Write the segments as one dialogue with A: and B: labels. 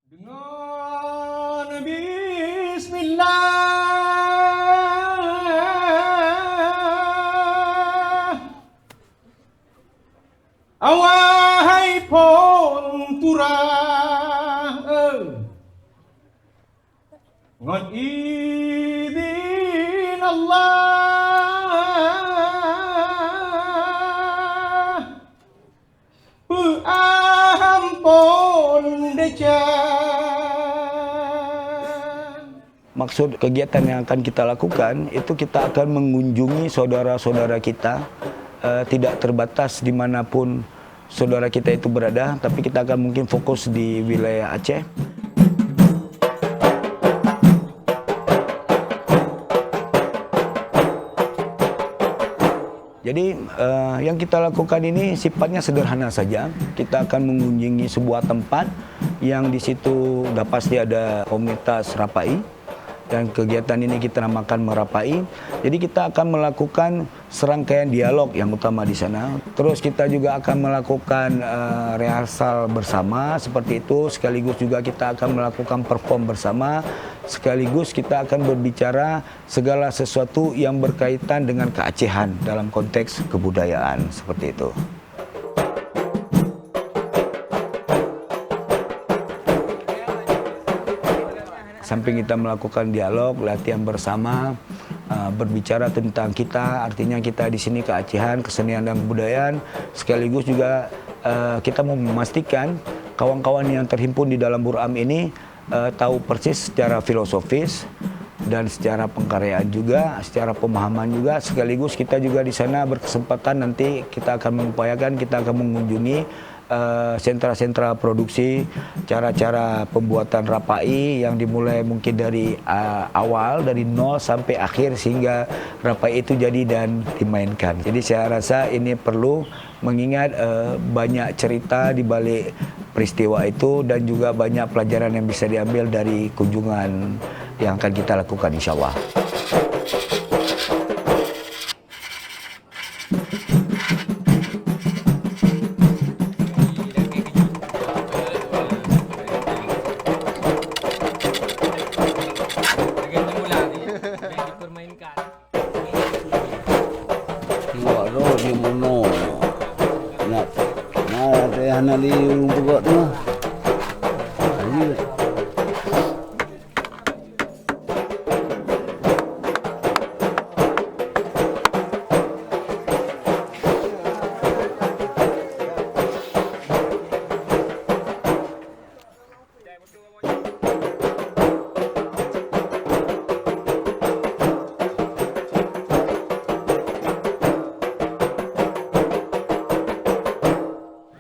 A: Dengan Bismillah, wahai Pontura, ngon izin Allah, ampun dejan.
B: Maksud kegiatan yang akan kita lakukan itu kita akan mengunjungi saudara-saudara kita, tidak terbatas dimanapun saudara kita itu berada, tapi kita akan mungkin fokus di wilayah Aceh. Jadi yang kita lakukan ini sifatnya sederhana saja. Kita akan mengunjungi sebuah tempat yang di situ sudah pasti ada komunitas Rapai. Dan kegiatan ini kita namakan Merapai. Jadi kita akan melakukan serangkaian dialog yang utama di sana. Terus kita juga akan melakukan rehearsal bersama seperti itu. Sekaligus juga kita akan melakukan perform bersama. Sekaligus kita akan berbicara segala sesuatu yang berkaitan dengan keacehan dalam konteks kebudayaan seperti itu. Samping kita melakukan dialog, latihan bersama, berbicara tentang kita, artinya kita di sini keacehan, kesenian dan kebudayaan, sekaligus juga kita mau memastikan kawan-kawan yang terhimpun di dalam Buram ini tahu persis secara filosofis dan secara pengkaryaan juga, secara pemahaman juga, sekaligus kita juga di sana berkesempatan nanti kita akan mengupayakan, kita akan mengunjungi sentra-sentra produksi, cara-cara pembuatan Rapai yang dimulai mungkin dari awal, dari nol sampai akhir sehingga Rapai itu jadi dan dimainkan. Jadi saya rasa ini perlu mengingat banyak cerita di balik peristiwa itu dan juga banyak pelajaran yang bisa diambil dari kunjungan yang akan kita lakukan insya Allah.
C: Di mono nak teh hanali rumput tu mah.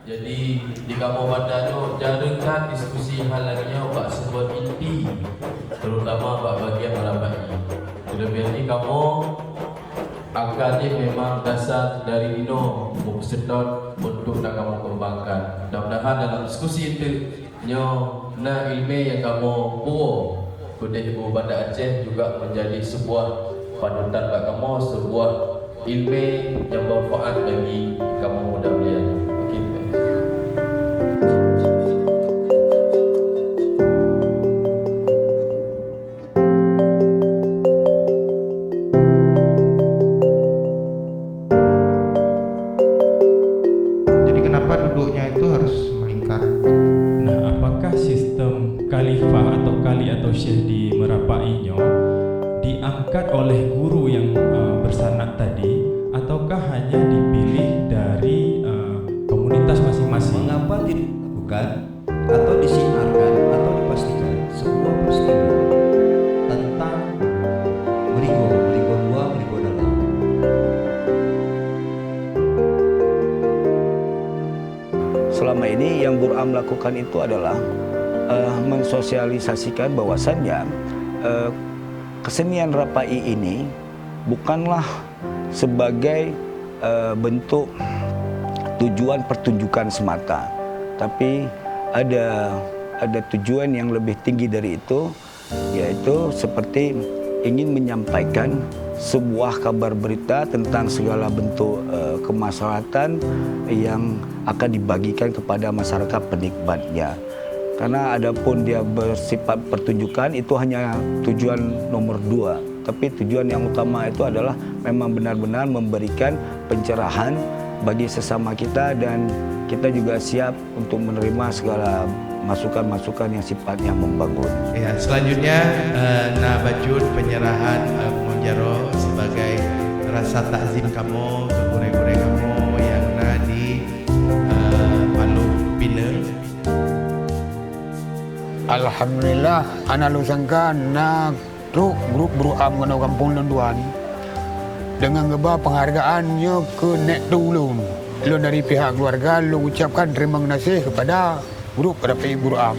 D: Jadi di kamu badanyo jadikan diskusi halannya bak sebuah inti terutama bak bagian Merapai. Terlebih lagi kamu akarnya memang dasar dari Ino sedot untuk nak kamu kembangkan. Mudah-mudahan dalam diskusi itu na ilmu yang kamu buat Kuda Ibu Banda Aceh juga menjadi sebuah panutan bak kamu, sebuah ilmu yang bermanfaat bagi kamu muda belia.
E: Duduknya itu harus melingkar.
F: Nah, apakah sistem khalifah atau kali atau syekh di Merapainya diangkat oleh guru yang bersanad tadi, ataukah hanya dipilih dari komunitas masing-masing?
G: Mengapa dilakukan atau disinarkan atau dipastikan sebuah peristiwa tentang merigo luar, merigo dalam?
B: Selama ini yang Buram lakukan itu adalah mensosialisasikan bahwasannya kesenian Rapai ini bukanlah sebagai bentuk tujuan pertunjukan semata, tapi ada tujuan yang lebih tinggi dari itu, yaitu seperti ingin menyampaikan sebuah kabar berita tentang segala bentuk kemaslahatan yang akan dibagikan kepada masyarakat penikmatnya. Karena adapun dia bersifat pertunjukan itu hanya tujuan nomor 2. Tapi tujuan yang utama itu adalah memang benar-benar memberikan pencerahan bagi sesama kita, dan kita juga siap untuk menerima segala masukan-masukan yang sifatnya membangun.
E: Ya, selanjutnya na bajut penyerahan Monjaro sebagai rasa takzim kamu ke gure-gure kamu yang na di Palu Pina.
H: Alhamdulillah, anak lu sangka na grup beruam kena kampung Lenduan dengan ngebah penghargaannya ke Nek Tulung. Lu dari pihak keluarga lu ucapkan terima kasih kepada grup Rapi Beruam.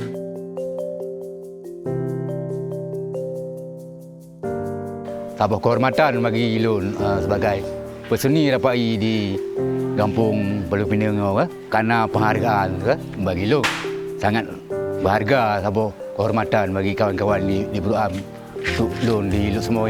I: Sebuah kehormatan bagi Ilun sebagai peseni Rapai di kampung Palu Pinang karena penghargaan bagi Ilun sangat berharga. Sebuah kehormatan bagi kawan-kawan di Beruam untuk Ilun di Ilun semua.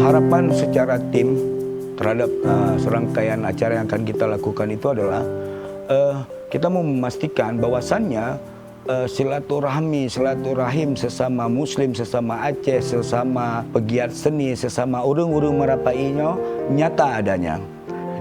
B: Harapan secara tim terhadap serangkaian acara yang akan kita lakukan itu adalah kita mau memastikan bahwasannya silaturahim sesama Muslim, sesama Aceh, sesama pegiat seni, sesama urung-urung Marapainya nyata adanya.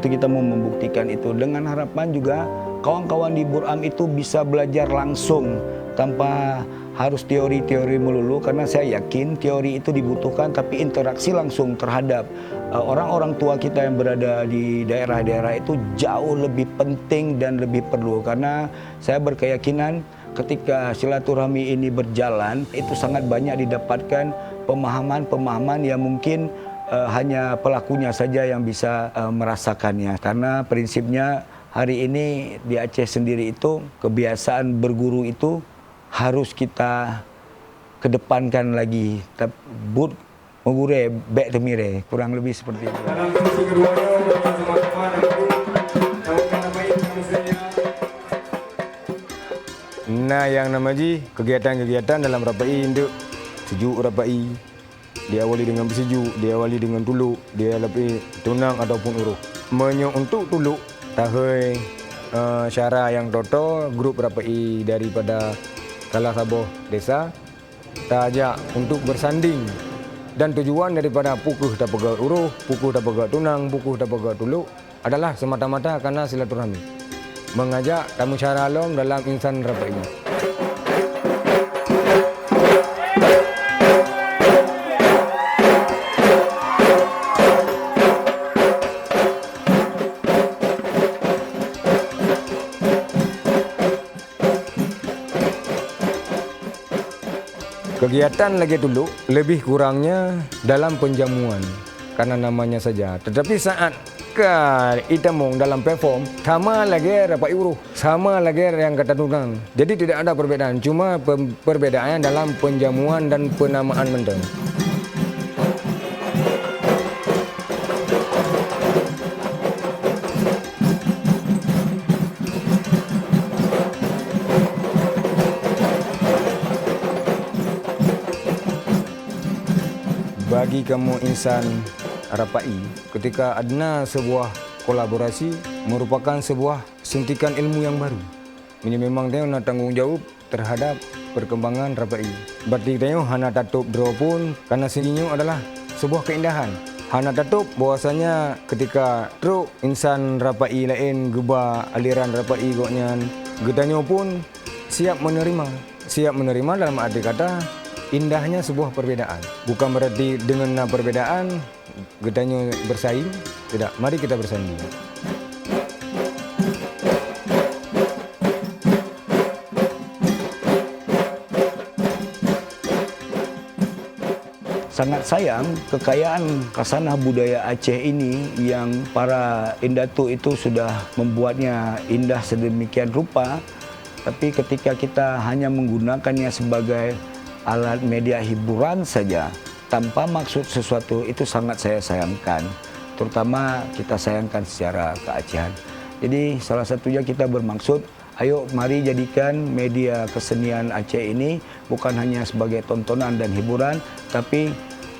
B: Itu kita mau membuktikan itu dengan harapan juga kawan-kawan di Beruam itu bisa belajar langsung tanpa harus teori-teori melulu, karena saya yakin teori itu dibutuhkan, tapi interaksi langsung terhadap orang-orang tua kita yang berada di daerah-daerah itu jauh lebih penting dan lebih perlu. Karena saya berkeyakinan ketika silaturahmi ini berjalan, itu sangat banyak didapatkan pemahaman-pemahaman yang mungkin hanya pelakunya saja yang bisa merasakannya. Karena prinsipnya hari ini di Aceh sendiri itu kebiasaan berguru itu harus kita kedepankan lagi. But mengure bek temire, kurang lebih seperti itu.
A: Dalam sesi keduanya bagi teman-teman
J: yang nama ji kegiatan-kegiatan dalam Rapai induk sejuk Rapai diawali dengan bersejuk, diawali dengan tuluk, dia lebih tunang ataupun uruh. Menyo untuk tuluk tahun syara yang toto grup Rapai daripada salah satu desa kita ajak untuk bersanding, dan tujuan daripada pukuh dapat uruh, pukuh dapat tunang, pukuh dapat tuluk adalah semata-mata karena silaturahmi, mengajak tamu syara long dalam insan Rapai. Kegiatan lagi dulu lebih kurangnya dalam penjamuan karena namanya saja. Tetapi saat kita mong dalam perform sama lagi Rapai uruh, sama lagi yang kata tunang. Jadi tidak ada perbedaan, cuma perbedaannya dalam penjamuan dan penamaan menteng. Bagi kamu insan Rapai, ketika ada sebuah kolaborasi merupakan sebuah suntikan ilmu yang baru. Ini memang dia nak tanggung jawab terhadap perkembangan Rapai. Berarti dia hana tatup draw pun karena sininya adalah sebuah keindahan. Hana tatup bahwasanya ketika truk insan Rapai lain geba aliran Rapai goknya, gedanya pun siap menerima dalam arti kata indahnya sebuah perbedaan. Bukan berarti dengan perbedaan gedanya bersaing, tidak. Mari kita bersanding.
B: Sangat sayang kekayaan kasanah budaya Aceh ini yang para indatu itu sudah membuatnya indah sedemikian rupa, tapi ketika kita hanya menggunakannya sebagai alat media hiburan saja tanpa maksud sesuatu, itu sangat saya sayangkan. terutama kita sayangkan secara keacehan. Jadi salah satunya kita bermaksud, ayo mari jadikan media kesenian Aceh ini bukan hanya sebagai tontonan dan hiburan, tapi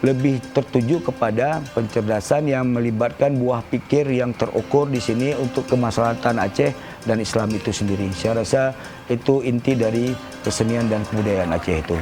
B: lebih tertuju kepada pencerdasan yang melibatkan buah pikir yang terukur di sini untuk kemaslahatan Aceh dan Islam itu sendiri. Saya rasa itu inti dari kesenian dan kebudayaan Aceh itu.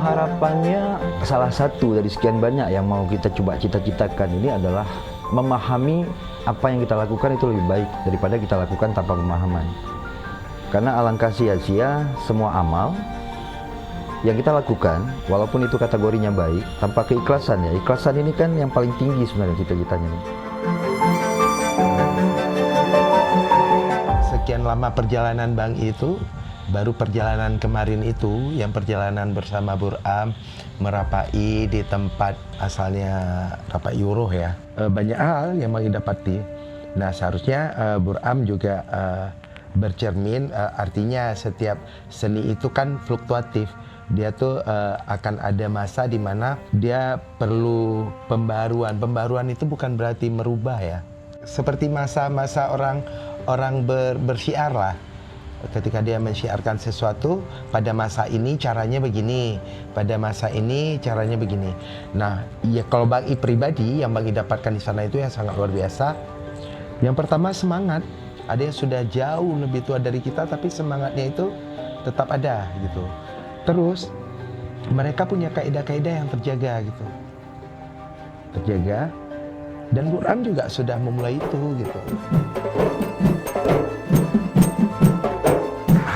G: Harapannya salah satu dari sekian banyak yang mau kita coba cita-citakan ini adalah memahami apa yang kita lakukan itu lebih baik daripada kita lakukan tanpa pemahaman. Karena alangkah sia-sia semua amal yang kita lakukan, walaupun itu kategorinya baik, tanpa keikhlasan ya. Ikhlasan ini kan yang paling tinggi sebenarnya cita-citanya.
E: Sekian lama perjalanan Bang itu, baru perjalanan kemarin itu, yang perjalanan bersama Buram merapai di tempat asalnya Rapai Yuroh ya. Banyak hal yang Bang dapati. Nah seharusnya Buram juga bercermin, artinya setiap seni itu kan fluktuatif. Dia tuh akan ada masa di mana dia perlu pembaruan. Pembaruan itu bukan berarti merubah ya. Seperti masa-masa orang bersyiar lah. Ketika dia mensyiarkan sesuatu, pada masa ini caranya begini, pada masa ini caranya begini. Nah, ya kalau Bang I pribadi, yang Bang I dapatkan di sana itu yang sangat luar biasa. Yang pertama semangat. Ada yang sudah jauh lebih tua dari kita, tapi semangatnya itu tetap ada gitu. Terus mereka punya kaidah-kaidah yang terjaga gitu. Terjaga. Dan Buram juga sudah memulai itu gitu.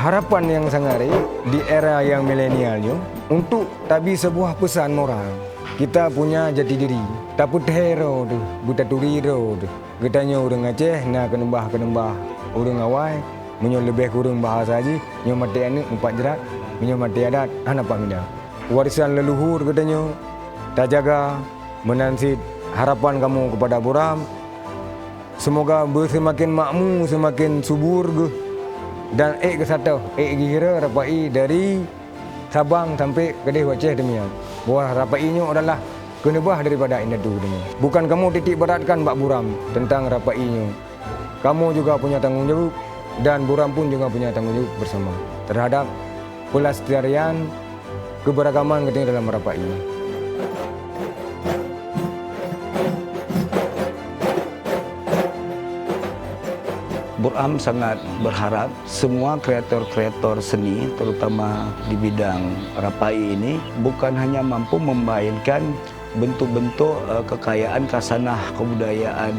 J: Harapan yang sangari di era yang milenialnya untuk tabi sebuah pesan moral. Kita punya jati diri. Tak putero tu, buta turiro tu. Getanya orang Aceh nak kenembah orang awai, menyo lebih kurang bahasa aja, nyo mati anu empat jerat, menyo mati adat, apa minda. Warisan leluhur katanya tak jaga menansit harapan kamu kepada Buram. Semoga semakin makmur, semakin subur ke. Dan ke satu, kira Rapai dari Sabang sampai ke Aceh demikian. Bahwa Rapainya adalah kenebah daripada Indadu demikian. Bukan kamu titik beratkan Mbak Buram tentang Rapainya. Kamu juga punya tanggung jawab dan Buram pun juga punya tanggung jawab bersama terhadap pelestarian keberagaman ketika dalam Rapai.
B: Buram sangat berharap semua kreator-kreator seni, terutama di bidang Rapai ini, bukan hanya mampu memainkan bentuk-bentuk kekayaan khasanah kebudayaan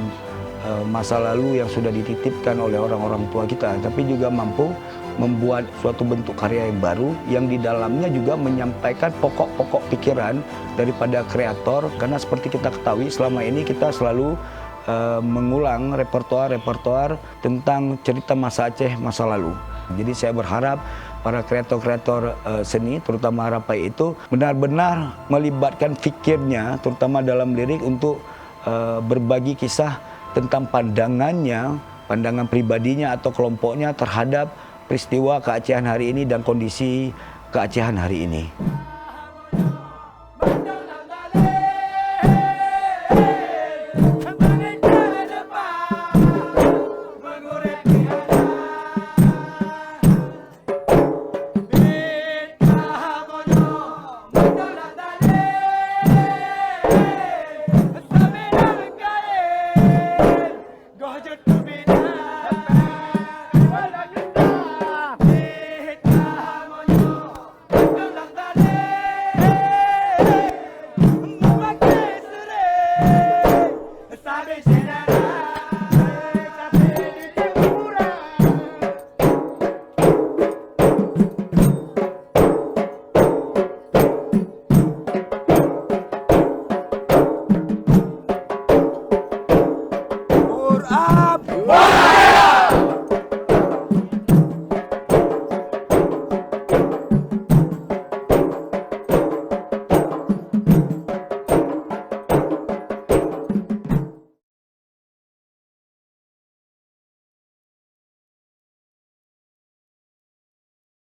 B: masa lalu yang sudah dititipkan oleh orang-orang tua kita, tapi juga mampu membuat suatu bentuk karya yang baru yang di dalamnya juga menyampaikan pokok-pokok pikiran daripada kreator. Karena seperti kita ketahui selama ini kita selalu mengulang repertoar tentang cerita masa Aceh masa lalu. Jadi saya berharap para kreator-kreator seni, terutama Rapai itu benar-benar melibatkan fikirnya, terutama dalam lirik untuk berbagi kisah tentang pandangan pribadinya atau kelompoknya terhadap peristiwa keacehan hari ini dan kondisi keacehan hari ini.